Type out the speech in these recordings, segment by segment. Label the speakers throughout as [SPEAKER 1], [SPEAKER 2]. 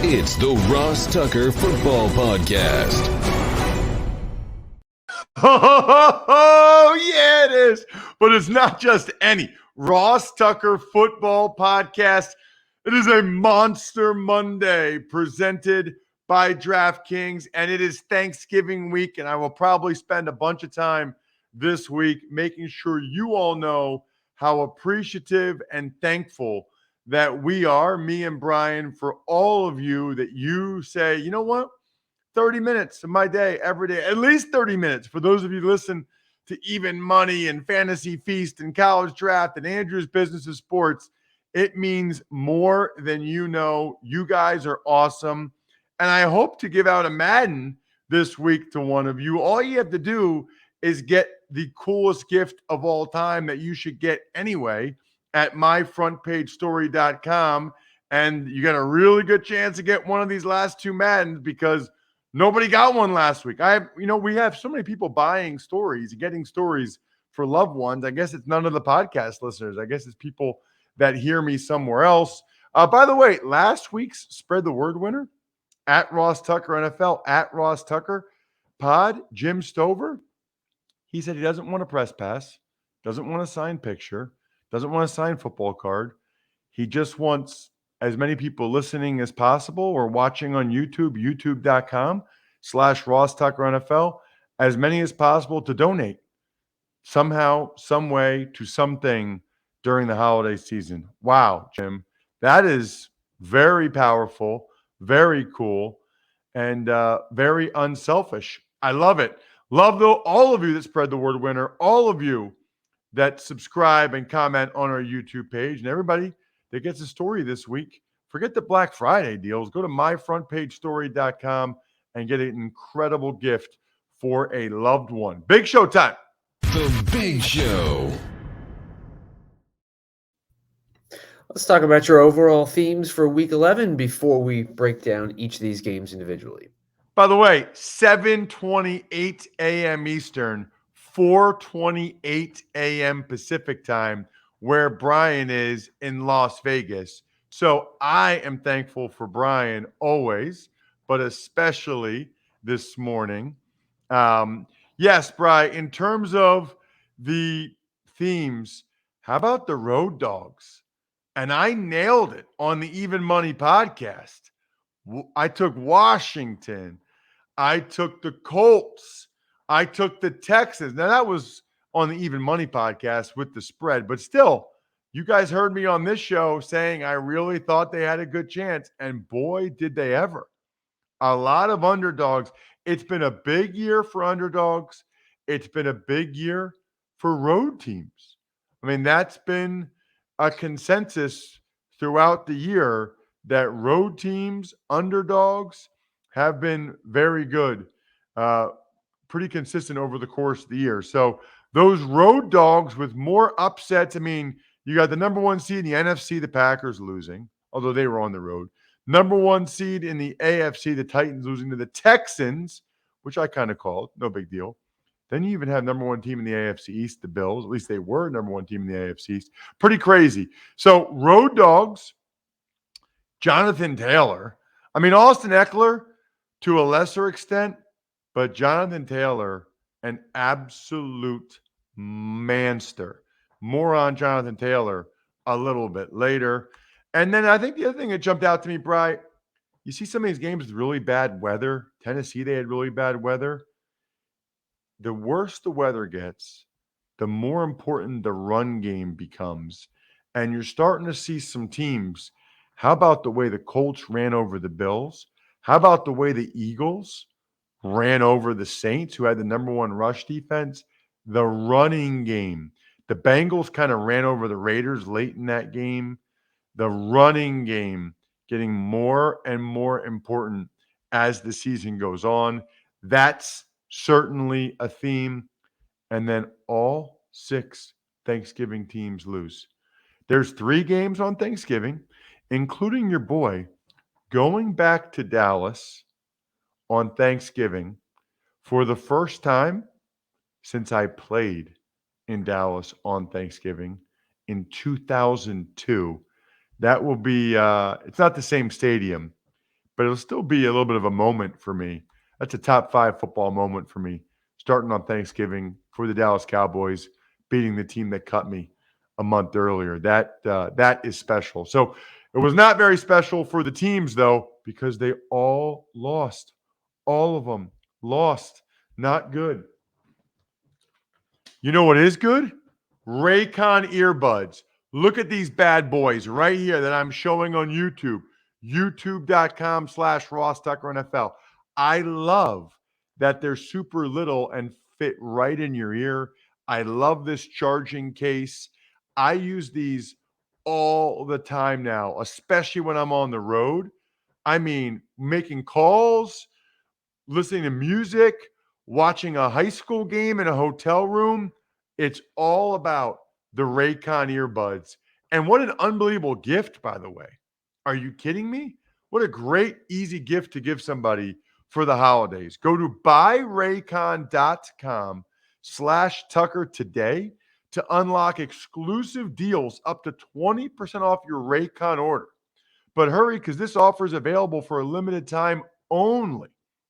[SPEAKER 1] It's the Ross Tucker Football Podcast.
[SPEAKER 2] Oh, yeah, it is. But it's not just any Ross Tucker Football Podcast. It is a Monster Monday presented by DraftKings, and it is Thanksgiving week, and I will probably spend a bunch of time this week making sure you all know how appreciative and thankful that we are, me and Brian, for all of you that you say, you know what? 30 minutes of my day every day, at least 30 minutes. For those of you who listen to Even Money and Fantasy Feast and College Draft and Andrew's Business of Sports, it means more than you know. You guys are awesome. And I hope to give out a Madden this week to one of you. All you have to do is get the coolest gift of all time that you should get anyway at myfrontpagestory.com. And you got a really good chance to get one of these last two Maddens because nobody got one last week. We have so many people buying stories, getting stories for loved ones. I guess it's none of the podcast listeners. I guess it's people that hear me somewhere else. By the way, last week's Spread the Word winner at Ross Tucker NFL, at Ross Tucker Pod, Jim Stover, he said he doesn't want a press pass, doesn't want a signed picture, doesn't want a signed football card. He just wants as many people listening as possible or watching on YouTube, youtube.com/Ross Tucker NFL, as many as possible to donate somehow, some way to something during the holiday season. Wow, Jim, that is very powerful, very cool, and very unselfish. I love it. Love all of you that spread the word winner, all of you that subscribe and comment on our YouTube page, and everybody that gets a story this week. Forget the Black Friday deals. Go to myfrontpagestory.com and get an incredible gift for a loved one. Big show time.
[SPEAKER 1] The Big Show.
[SPEAKER 3] Let's talk about your overall themes for Week 11 before we break down each of these games individually.
[SPEAKER 2] By the way, 7:28 a.m. Eastern, 4:28 a.m. Pacific time, where Brian is in Las Vegas. So I am thankful for Brian always, but especially this morning. Yes, Brian, in terms of the themes, how about the road dogs? And I nailed it on the Even Money podcast. I took Washington. I took the Colts. I took the Texans. Now, that was on the Even Money podcast with the spread, but still, you guys heard me on this show saying I really thought they had a good chance, and boy, did they ever. A lot of underdogs. It's been a big year for underdogs. It's been a big year for road teams. I mean, that's been a consensus throughout the year that road teams, underdogs, have been very good, pretty consistent over the course of the year. So those road dogs with more upsets, I mean, you got the number one seed in the NFC, the Packers losing, although they were on the road. Number one seed in the AFC, the Titans losing to the Texans, which I kind of called, no big deal. Then you even have number one team in the AFC East, the Bills. At least they were number one team in the AFC East. Pretty crazy. So road dogs, Jonathan Taylor. I mean, Austin Eckler to a lesser extent, but Jonathan Taylor, an absolute manster. More on Jonathan Taylor a little bit later. And then I think the other thing that jumped out to me, Bri, you see some of these games with really bad weather. Tennessee, they had really bad weather. The worse the weather gets, the more important the run game becomes. And you're starting to see some teams. How about the way the Colts ran over the Bills? How about the way the Eagles ran over the Saints, who had the number one rush defense? The running game. The Bengals kind of ran over the Raiders late in that game. The running game getting more and more important as the season goes on. That's certainly a theme. And then all 6 Thanksgiving teams lose. There's 3 games on Thanksgiving, including your boy going back to Dallas on Thanksgiving for the first time since I played in Dallas on Thanksgiving in 2002. That will be, it's not the same stadium, but it'll still be a little bit of a moment for me. That's a top 5 football moment for me, starting on Thanksgiving for the Dallas Cowboys, beating the team that cut me a month earlier. That is special. So it was not very special for the teams, though, because they all lost. All of them lost. Not good. You know what is good? Raycon earbuds. Look at these bad boys right here that I'm showing on YouTube. YouTube.com/Ross Tucker NFL. I love that they're super little and fit right in your ear. I love this charging case. I use these all the time now, especially when I'm on the road. I mean, making calls, listening to music, watching a high school game in a hotel room. It's all about the Raycon earbuds. And what an unbelievable gift, by the way. Are you kidding me? What a great, easy gift to give somebody for the holidays. Go to buyraycon.com/Tucker today to unlock exclusive deals up to 20% off your Raycon order. But hurry, because this offer is available for a limited time only,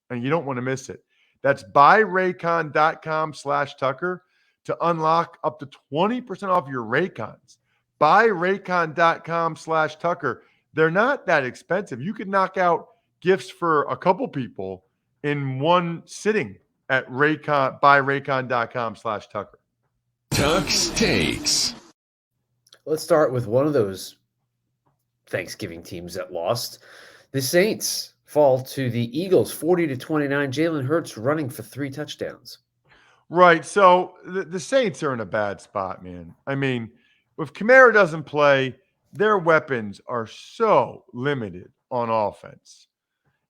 [SPEAKER 2] and you don't want to miss it. That's buyraycon.com/Tucker to unlock up to 20% off your Raycons. Buyraycon.com/Tucker. They're not that expensive. You could knock out gifts for a couple people in one sitting at buyraycon.com/Tucker.
[SPEAKER 1] Tuck's Takes.
[SPEAKER 3] Let's start with one of those Thanksgiving teams that lost. The Saints fall to the Eagles 40-29. Jalen Hurts running for 3 touchdowns.
[SPEAKER 2] Right. So the Saints are in a bad spot, man. I mean, if Kamara doesn't play, their weapons are so limited on offense.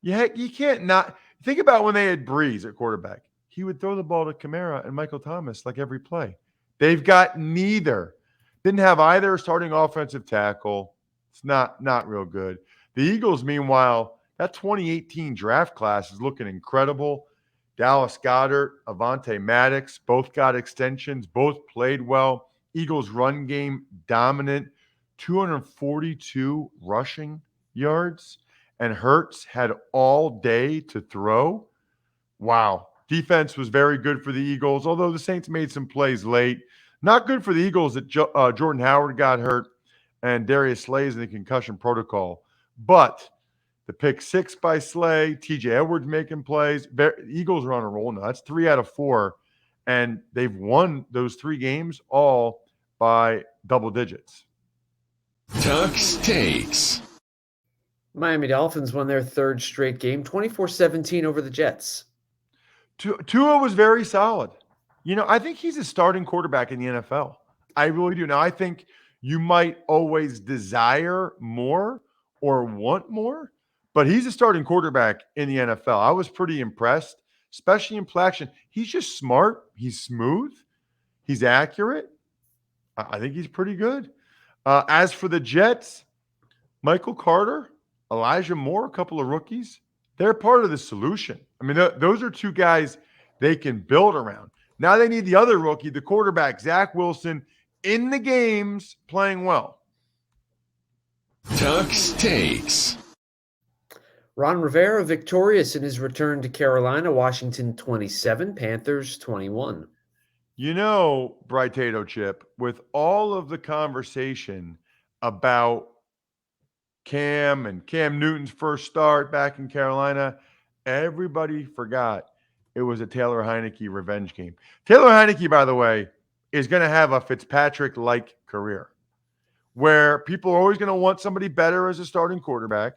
[SPEAKER 2] You can't not think about when they had Breeze at quarterback. He would throw the ball to Kamara and Michael Thomas like every play. They've got neither. Didn't have either starting offensive tackle. It's not real good. The Eagles, meanwhile, that 2018 draft class is looking incredible. Dallas Goedert, Avonte Maddox, both got extensions, both played well. Eagles run game dominant, 242 rushing yards, and Hurts had all day to throw. Wow. Defense was very good for the Eagles, although the Saints made some plays late. Not good for the Eagles that Jordan Howard got hurt and Darius Slay is in the concussion protocol. But the pick 6 by Slay, TJ Edwards making plays. Eagles are on a roll now. That's 3 out of 4. And they've won those 3 games all by double digits.
[SPEAKER 1] Tuck's Takes.
[SPEAKER 3] Miami Dolphins won their 3rd straight game, 24-17 over the Jets.
[SPEAKER 2] Tua was very solid. You know, I think he's a starting quarterback in the NFL. I really do. Now, I think you might always desire more or want more, but he's a starting quarterback in the NFL. I was pretty impressed, especially in play action. He's just smart. He's smooth. He's accurate. I think he's pretty good. As for the Jets, Michael Carter, Elijah Moore, a couple of rookies, they're part of the solution. I mean, those are 2 guys they can build around. Now they need the other rookie, the quarterback, Zach Wilson, in the games playing well.
[SPEAKER 1] Tuck's Takes.
[SPEAKER 3] Ron Rivera victorious in his return to Carolina, Washington 27, Panthers 21.
[SPEAKER 2] You know, Bright Tato Chip, with all of the conversation about Cam and Cam Newton's first start back in Carolina, everybody forgot it was a Taylor Heineke revenge game. Taylor Heineke, by the way, is going to have a Fitzpatrick-like career where people are always going to want somebody better as a starting quarterback,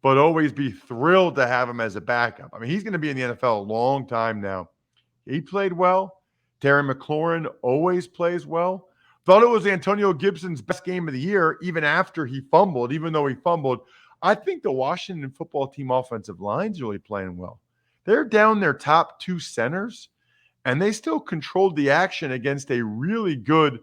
[SPEAKER 2] but always be thrilled to have him as a backup. I mean, he's going to be in the NFL a long time now. He played well. Terry McLaurin always plays well. Thought it was Antonio Gibson's best game of the year, even after he fumbled, even though he fumbled. I think the Washington football team offensive line's really playing well. They're down their top 2 centers, and they still controlled the action against a really good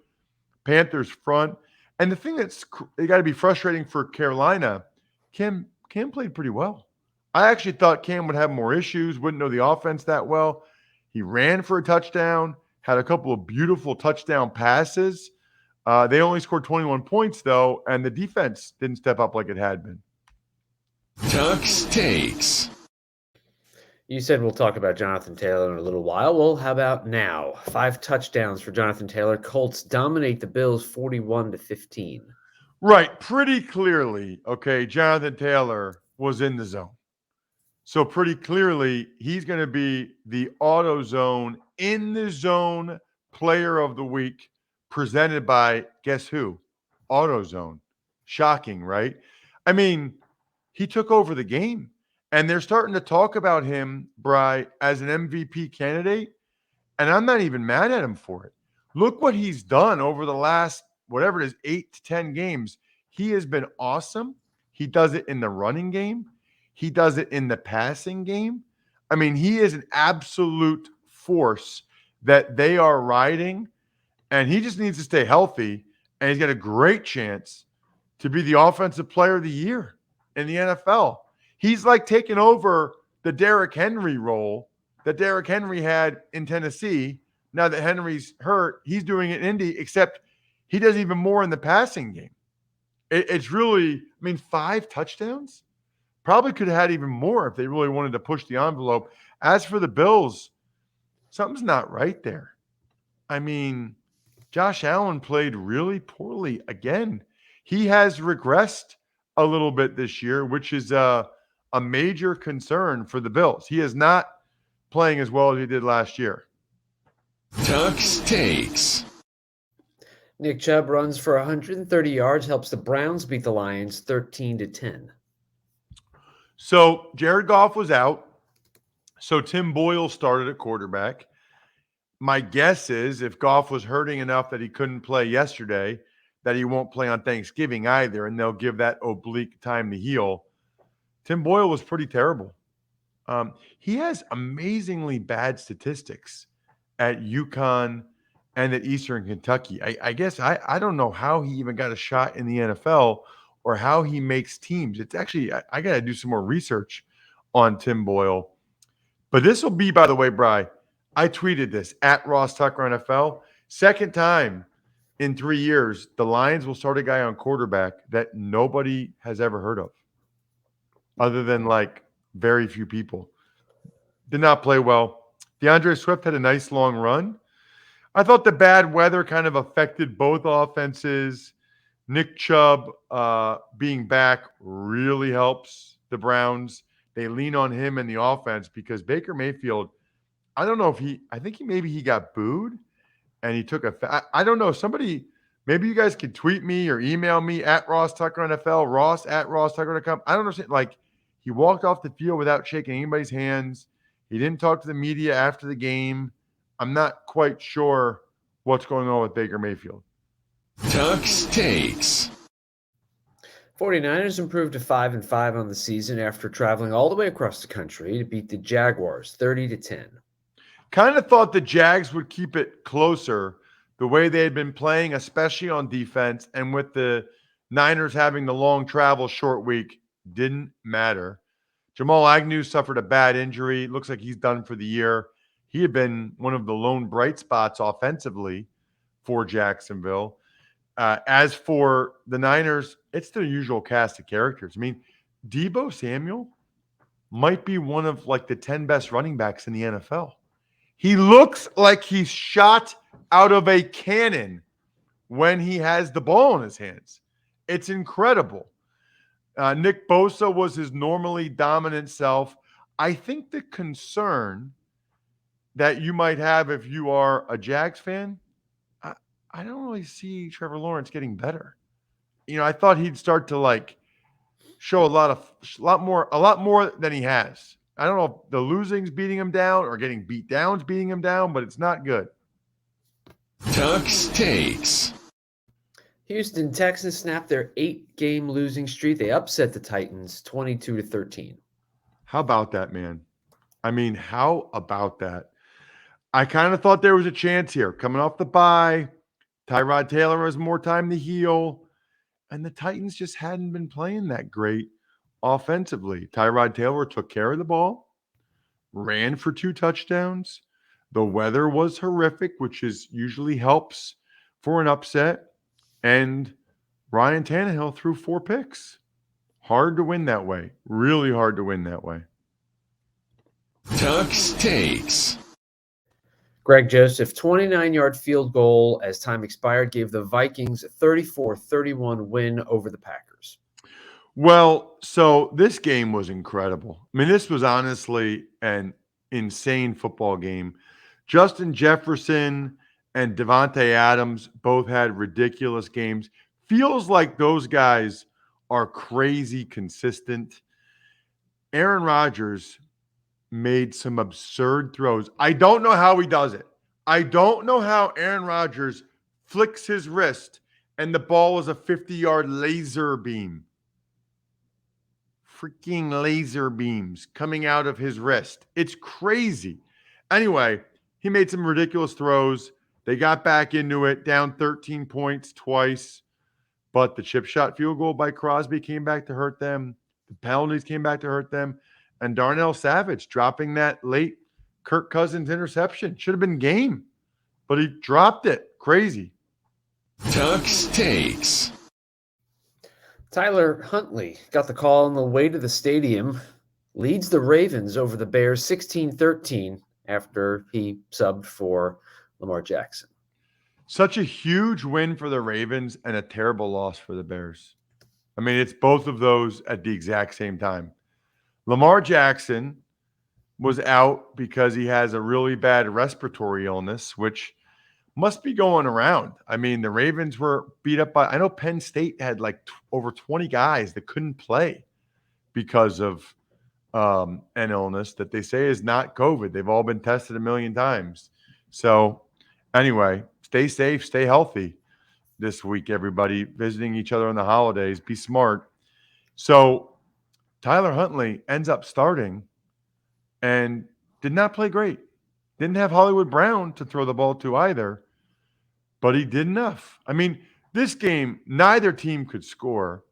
[SPEAKER 2] Panthers front. And the thing that's got to be frustrating for Carolina, Cam played pretty well. I actually thought Cam would have more issues, wouldn't know the offense that well. He ran for a touchdown, had a couple of beautiful touchdown passes. They only scored 21 points, though, and the defense didn't step up like it had been.
[SPEAKER 1] Tuck's Takes.
[SPEAKER 3] You said we'll talk about Jonathan Taylor in a little while. Well, how about now? 5 touchdowns for Jonathan Taylor. Colts dominate the Bills 41-15.
[SPEAKER 2] Right. Pretty clearly, okay, Jonathan Taylor was in the zone. So pretty clearly, he's going to be the AutoZone in the zone player of the week presented by, guess who? AutoZone. Shocking, right? I mean, he took over the game. And they're starting to talk about him, Bri, as an MVP candidate. And I'm not even mad at him for it. Look what he's done over the last, whatever it is, 8 to 10 games. He has been awesome. He does it in the running game. He does it in the passing game. I mean, he is an absolute force that they are riding. And he just needs to stay healthy. And he's got a great chance to be the offensive player of the year in the NFL. He's like taking over the Derrick Henry role that Derrick Henry had in Tennessee. Now that Henry's hurt, he's doing it in Indy, except he does even more in the passing game. It's really, I mean, 5 touchdowns? Probably could have had even more if they really wanted to push the envelope. As for the Bills, something's not right there. I mean, Josh Allen played really poorly again. He has regressed a little bit this year, which is a major concern for the Bills. He is not playing as well as he did last year.
[SPEAKER 1] Tuck's Takes.
[SPEAKER 3] Nick Chubb runs for 130 yards, helps the Browns beat the Lions 13-10.
[SPEAKER 2] So Jared Goff was out. So Tim Boyle started at quarterback. My guess is if Goff was hurting enough that he couldn't play yesterday, that he won't play on Thanksgiving either, and they'll give that oblique time to heal. Tim Boyle was pretty terrible. He has amazingly bad statistics at UConn and at Eastern Kentucky. I guess I don't know how he even got a shot in the NFL or how he makes teams. It's actually, I got to do some more research on Tim Boyle. But this will be, by the way, Bri, I tweeted this at Ross Tucker NFL. Second time in 3 years, the Lions will start a guy on quarterback that nobody has ever heard of, other than like very few people. Did not play well. DeAndre Swift had a nice long run. I thought the bad weather kind of affected both offenses. Nick Chubb being back really helps the Browns. They lean on him in the offense because Baker Mayfield, I don't know if I think maybe he got booed and he took I don't know. Somebody, maybe you guys could tweet me or email me at Ross Tucker NFL, Ross at RossTucker.com. I don't understand. Like, he walked off the field without shaking anybody's hands. He didn't talk to the media after the game. I'm not quite sure what's going on with Baker Mayfield.
[SPEAKER 1] Tuck's Takes.
[SPEAKER 3] 49ers improved to 5-5 on the season after traveling all the way across the country to beat the Jaguars 30-10.
[SPEAKER 2] Kind of thought the Jags would keep it closer the way they had been playing, especially on defense, and with the Niners having the long travel short week, didn't matter. Jamal Agnew suffered a bad injury. Looks like he's done for the year. He had been one of the lone bright spots offensively for Jacksonville. As for the Niners, it's their usual cast of characters. I mean, Deebo Samuel might be one of like the 10 best running backs in the NFL. He looks like he's shot out of a cannon when he has the ball in his hands. It's incredible. Nick Bosa was his normally dominant self. I think the concern that you might have if you are a Jags fan, I don't really see Trevor Lawrence getting better. You know, I thought he'd start to like show a lot more than he has. I don't know if the losing's beating him down or getting beat down's beating him down, but it's not good.
[SPEAKER 1] Tuck's Takes.
[SPEAKER 3] Houston Texans snapped their 8-game losing streak. They upset the Titans 22-13.
[SPEAKER 2] How about that, man? I mean, how about that? I kind of thought there was a chance here. Coming off the bye, Tyrod Taylor has more time to heal, and the Titans just hadn't been playing that great offensively. Tyrod Taylor took care of the ball, ran for 2 touchdowns. The weather was horrific, which usually helps for an upset. And Ryan Tannehill threw 4 picks. Hard to win that way. Really hard to win that way.
[SPEAKER 1] Tuck's Takes.
[SPEAKER 3] Greg Joseph, 29-yard field goal as time expired, gave the Vikings a 34-31 win over the Packers.
[SPEAKER 2] Well, so this game was incredible. I mean, this was honestly an insane football game. Justin Jefferson and Devontae Adams both had ridiculous games. Feels like those guys are crazy consistent. Aaron Rodgers made some absurd throws. I don't know how he does it. I don't know how Aaron Rodgers flicks his wrist and the ball is a 50-yard laser beam. Freaking laser beams coming out of his wrist. It's crazy. Anyway, he made some ridiculous throws. They got back into it, down 13 points twice. But the chip shot field goal by Crosby came back to hurt them. The penalties came back to hurt them. And Darnell Savage dropping that late Kirk Cousins interception. Should have been game, but he dropped it. Crazy.
[SPEAKER 1] Tuck's Takes.
[SPEAKER 3] Tyler Huntley got the call on the way to the stadium, leads the Ravens over the Bears 16-13 after he subbed for Lamar Jackson.
[SPEAKER 2] Such a huge win for the Ravens and a terrible loss for the Bears. I mean, it's both of those at the exact same time. Lamar Jackson was out because he has a really bad respiratory illness, which must be going around. I mean, the Ravens were beat up by, I know Penn State had like over 20 guys that couldn't play because of an illness that they say is not COVID. They've all been tested a million times. So anyway, stay safe, stay healthy this week, everybody. Visiting each other on the holidays. Be smart. So Tyler Huntley ends up starting and did not play great. Didn't have Hollywood Brown to throw the ball to either, but he did enough. I mean, this game, neither team could score.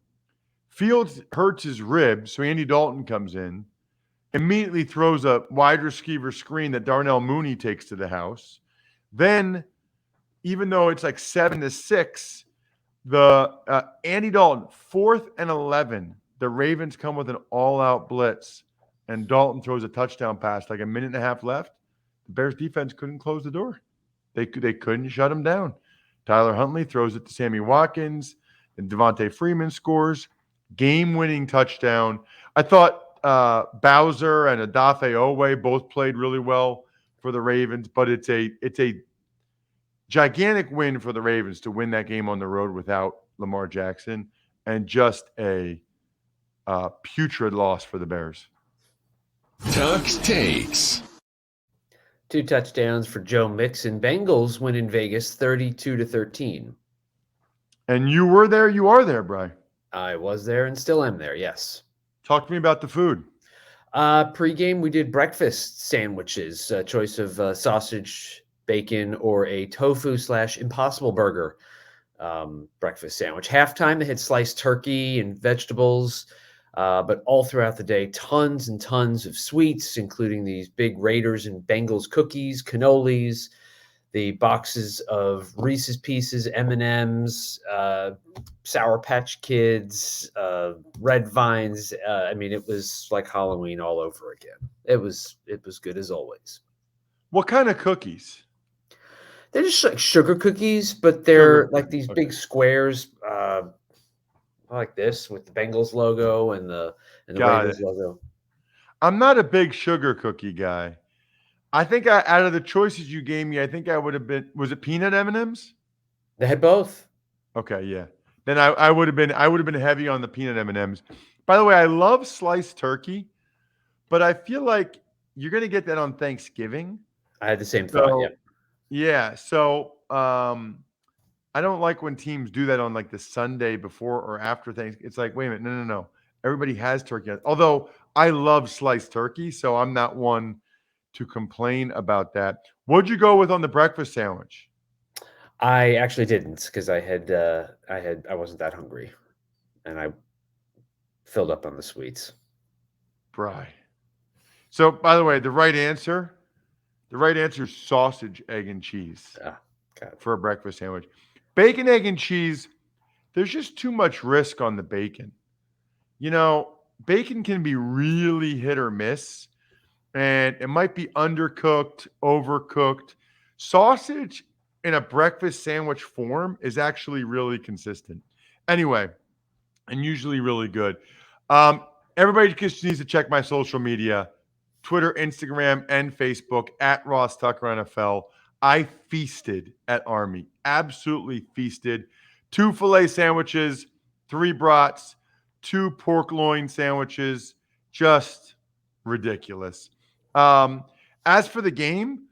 [SPEAKER 2] Fields hurts his ribs, so Andy Dalton comes in, immediately throws a wide receiver screen that Darnell Mooney takes to the house. Then, even though it's like 7-6, the Andy Dalton, 4th and 11, the Ravens come with an all-out blitz, and Dalton throws a touchdown pass, like a minute and a half left. The Bears defense couldn't close the door. They couldn't shut him down. Tyler Huntley throws it to Sammy Watkins, and Devontae Freeman scores. Game-winning touchdown. I thought Bowser and Odafe Owe both played really well for the Ravens, but it's a gigantic win for the Ravens to win that game on the road without Lamar Jackson, and just a putrid loss for the Bears.
[SPEAKER 1] Tuck's Takes.
[SPEAKER 3] 2 touchdowns for Joe Mixon. Bengals win in Vegas 32-13.
[SPEAKER 2] And you were there, you are there, Bri.
[SPEAKER 3] I was there and still am there, yes.
[SPEAKER 2] Talk to me about the food.
[SPEAKER 3] Pre-game, we did breakfast sandwiches, a choice of sausage, bacon, or a tofu/impossible burger breakfast sandwich. Halftime, they had sliced turkey and vegetables, but all throughout the day, tons and tons of sweets, including these big Raiders and Bengals cookies, cannolis, the boxes of Reese's Pieces, M&Ms, Sour Patch Kids, Red Vines. I mean, it was like Halloween all over again. It was good as always.
[SPEAKER 2] What kind of cookies?
[SPEAKER 3] They're just like sugar cookies, but they're like these big squares, like this with the Bengals logo and the Raiders logo.
[SPEAKER 2] I'm not a big sugar cookie guy. I think out of the choices you gave me, I think I would have been. Was it peanut M&Ms?
[SPEAKER 3] They had both.
[SPEAKER 2] Okay, yeah. Then I would have been heavy on the peanut M&Ms. By the way, I love sliced turkey, but I feel like you're going to get that on Thanksgiving.
[SPEAKER 3] I had the same thought. Yeah.
[SPEAKER 2] Yeah. So I don't like when teams do that on like the Sunday before or after Thanksgiving. It's like, wait a minute, no. Everybody has turkey. Although I love sliced turkey, so I'm not one to complain about that. What'd you go with on the breakfast sandwich?
[SPEAKER 3] I actually didn't because I wasn't that hungry, and I filled up on the sweets.
[SPEAKER 2] Bri. So, by the way, the right answer is sausage, egg, and cheese for a breakfast sandwich. Bacon, egg, and cheese. There's just too much risk on the bacon. bacon can be really hit or miss, and it might be undercooked, overcooked. Sausage in a breakfast sandwich form is actually really consistent. Anyway, and usually really good. Um, Everybody just needs to check my social media, Twitter, Instagram, and Facebook at Ross Tucker NFL. I feasted at Army, absolutely feasted. 2 filet sandwiches, 3 brats, 2 pork loin sandwiches, just ridiculous. As for the game,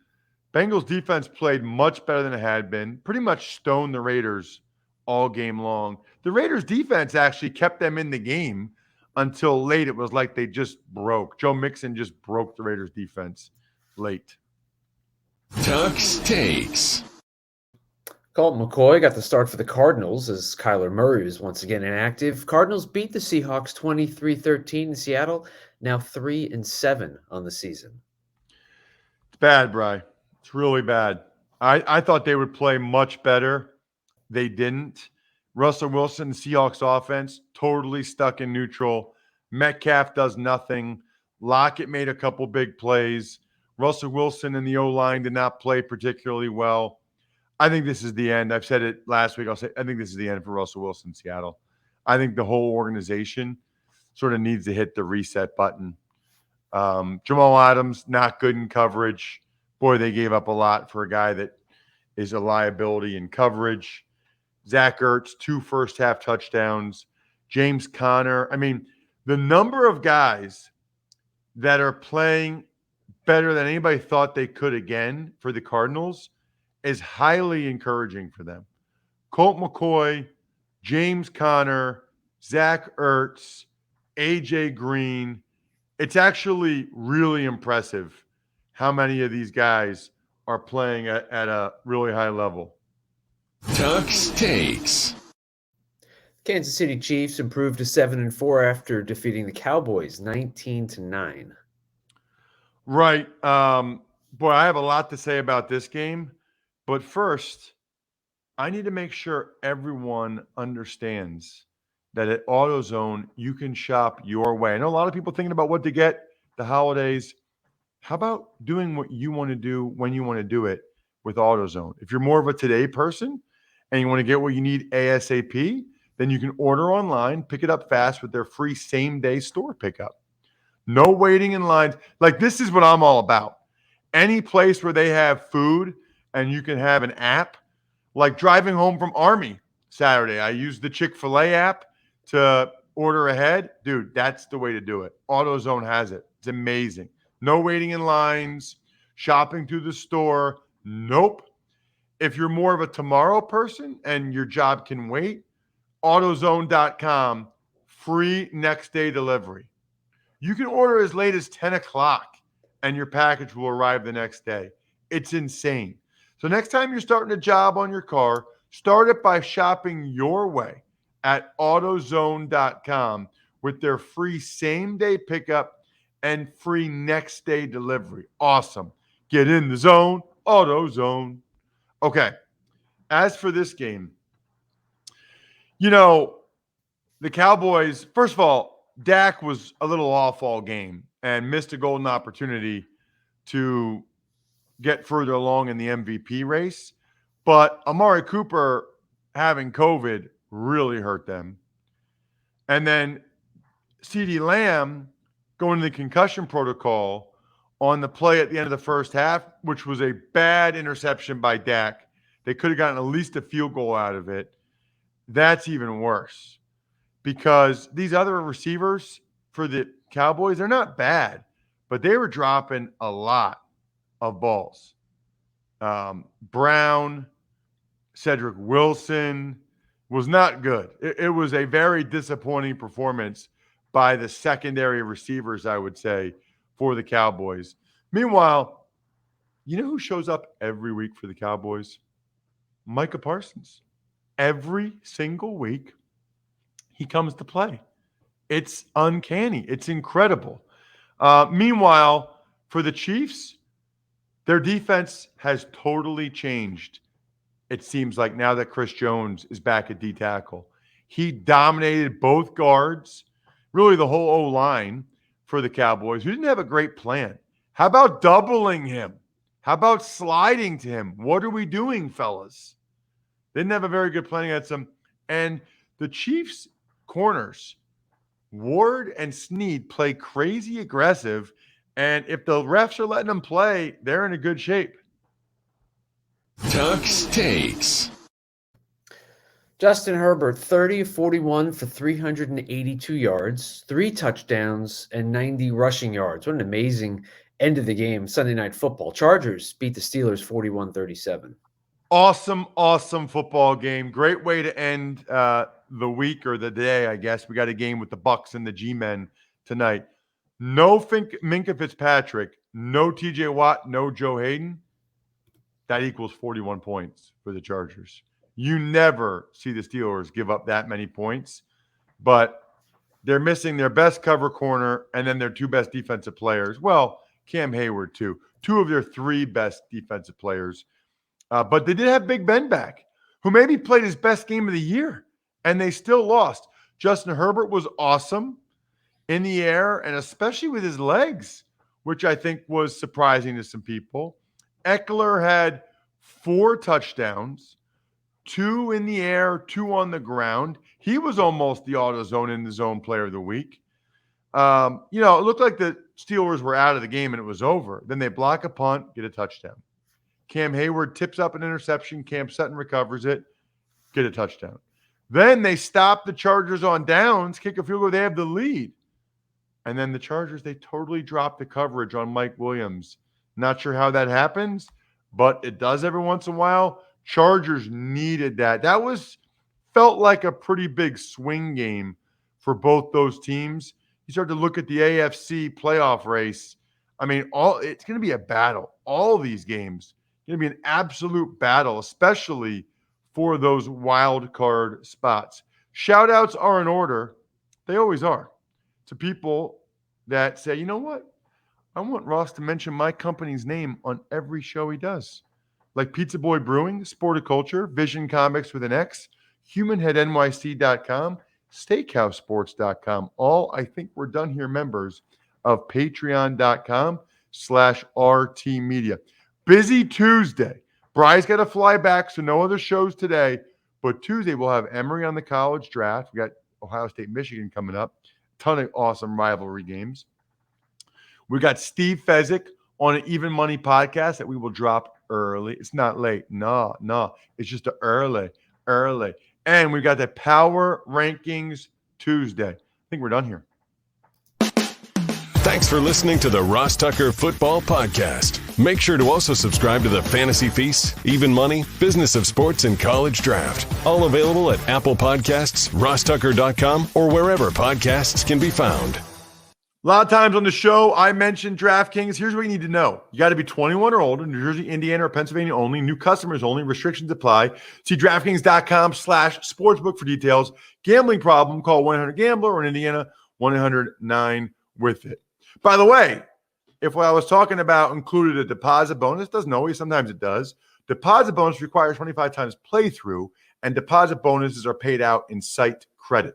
[SPEAKER 2] Bengals defense played much better than it had been, pretty much stoned the Raiders all game long. The Raiders defense actually kept them in the game until late. It was like they just broke. Joe Mixon just broke the Raiders defense late.
[SPEAKER 1] Tuck's Takes.
[SPEAKER 3] Colt McCoy got the start for the Cardinals as Kyler Murray was once again inactive. Cardinals beat the Seahawks 23-13 in Seattle, now 3-7 on the season.
[SPEAKER 2] It's bad, Bri. It's really bad. I thought they would play much better. They didn't. Russell Wilson, the Seahawks offense, totally stuck in neutral. Metcalf does nothing. Lockett made a couple big plays. Russell Wilson and the O-line did not play particularly well. I think this is the end. I've said it last week. I think this is the end for Russell Wilson in Seattle. I think the whole organization sort of needs to hit the reset button. Jamal Adams, not good in coverage. Boy, they gave up a lot for a guy that is a liability in coverage. Zach Ertz, 2 first-half touchdowns. James Conner. I mean, the number of guys that are playing better than anybody thought they could again for the Cardinals is highly encouraging for them. Colt McCoy, James Conner, Zach Ertz, A.J. Green. It's actually really impressive how many of these guys are playing at a really high level.
[SPEAKER 1] Tuck's Takes.
[SPEAKER 3] Kansas City Chiefs improved to 7-4 after defeating the Cowboys 19-9.
[SPEAKER 2] Right. Boy, I have a lot to say about this game. But first, I need to make sure everyone understands that at AutoZone, you can shop your way. I know a lot of people thinking about what to get the holidays. How about doing what you want to do when you want to do it with AutoZone? If you're more of a today person and you want to get what you need ASAP, then you can order online, pick it up fast with their free same-day store pickup. No waiting in lines. Like, this is what I'm all about. Any place where they have food and you can have an app, like driving home from Army Saturday, I used the Chick-fil-A app to order ahead. Dude, that's the way to do it. AutoZone has it. It's amazing. No waiting in lines, shopping through the store. Nope. If you're more of a tomorrow person and your job can wait, AutoZone.com, free next day delivery. You can order as late as 10 o'clock and your package will arrive the next day. It's insane. So next time you're starting a job on your car, start it by shopping your way at AutoZone.com with their free same-day pickup and free next-day delivery. Awesome. Get in the zone, AutoZone. Okay, as for this game, the Cowboys, first of all, Dak was a little off all game and missed a golden opportunity to get further along in the MVP race. But Amari Cooper having COVID really hurt them. And then CeeDee Lamb going to the concussion protocol on the play at the end of the first half, which was a bad interception by Dak. They could have gotten at least a field goal out of it. That's even worse because these other receivers for the Cowboys, they're not bad, but they were dropping a lot of balls. Brown, Cedric Wilson was not good. It was a very disappointing performance by the secondary receivers, I would say, for the Cowboys. Meanwhile, you know who shows up every week for the Cowboys? Micah Parsons. Every single week, he comes to play. It's uncanny. It's incredible. Meanwhile, for the Chiefs, their defense has totally changed. It seems like now that Chris Jones is back at D tackle. He dominated both guards. really the whole O-line for the Cowboys, who didn't have a great plan. How about doubling him? How about sliding to him? What are we doing, fellas? Didn't have a very good plan against him. And the Chiefs' corners, Ward and Snead, play crazy aggressive. And if the refs are letting them play, they're in a good shape.
[SPEAKER 1] Tuck's Takes.
[SPEAKER 3] Justin Herbert, 30-41 for 382 yards, 3 touchdowns, and 90 rushing yards. What an amazing end of the game. Sunday Night Football. Chargers beat the Steelers 41-37.
[SPEAKER 2] Awesome football game. Great way to end the week or the day, I guess. We got a game with the Bucs and the G-Men tonight. No Minkah Fitzpatrick, no TJ Watt, no Joe Hayden. That equals 41 points for the Chargers. You never see the Steelers give up that many points, but they're missing their best cover corner and then their 2 best defensive players. Well, Cam Hayward, too. 2 of their 3 best defensive players. But they did have Big Ben back, who maybe played his best game of the year, and they still lost. Justin Herbert was awesome in the air, and especially with his legs, which I think was surprising to some people. Eckler had 4 touchdowns, 2 in the air, 2 on the ground. He was almost the AutoZone in the zone player of the week. It looked like the Steelers were out of the game and it was over. Then they block a punt, get a touchdown. Cam Hayward tips up an interception. Cam Sutton recovers it, get a touchdown. Then they stop the Chargers on downs, kick a field goal. They have the lead. And then the Chargers, they totally drop the coverage on Mike Williams. Not sure how that happens, but it does every once in a while. Chargers needed that. That felt like a pretty big swing game for both those teams. You start to look at the AFC playoff race. I mean, it's going to be a battle. All these games going to be an absolute battle, especially for those wild card spots. Shout outs are in order. They always are. To people that say, you know what? I want Ross to mention my company's name on every show he does. Like Pizza Boy Brewing, Sporticulture, Vision Comics with an X, HumanHeadNYC.com, SteakhouseSports.com. All, I think we're done here, members of Patreon.com/RT Media. Busy Tuesday. Bry's got to fly back, so no other shows today. But Tuesday, we'll have Emory on the college draft. We got Ohio State, Michigan coming up. Ton of awesome rivalry games. We got Steve Fezzik on an Even Money podcast that we will drop early. It's not late. No. It's just early. And we got the Power Rankings Tuesday. I think we're done here.
[SPEAKER 1] Thanks for listening to the Ross Tucker Football Podcast. Make sure to also subscribe to the Fantasy Feast, Even Money, Business of Sports, and College Draft. All available at Apple Podcasts, rosstucker.com, or wherever podcasts can be found.
[SPEAKER 2] A lot of times on the show, I mentioned DraftKings. Here's what you need to know. You got to be 21 or older, New Jersey, Indiana, or Pennsylvania only. New customers only. Restrictions apply. See DraftKings.com/sportsbook for details. Gambling problem, call 1-800-GAMBLER, or in Indiana, 1-800-9-WITH-IT. By the way, if what I was talking about included a deposit bonus, doesn't always, sometimes it does. Deposit bonus requires 25 times playthrough, and deposit bonuses are paid out in site credit.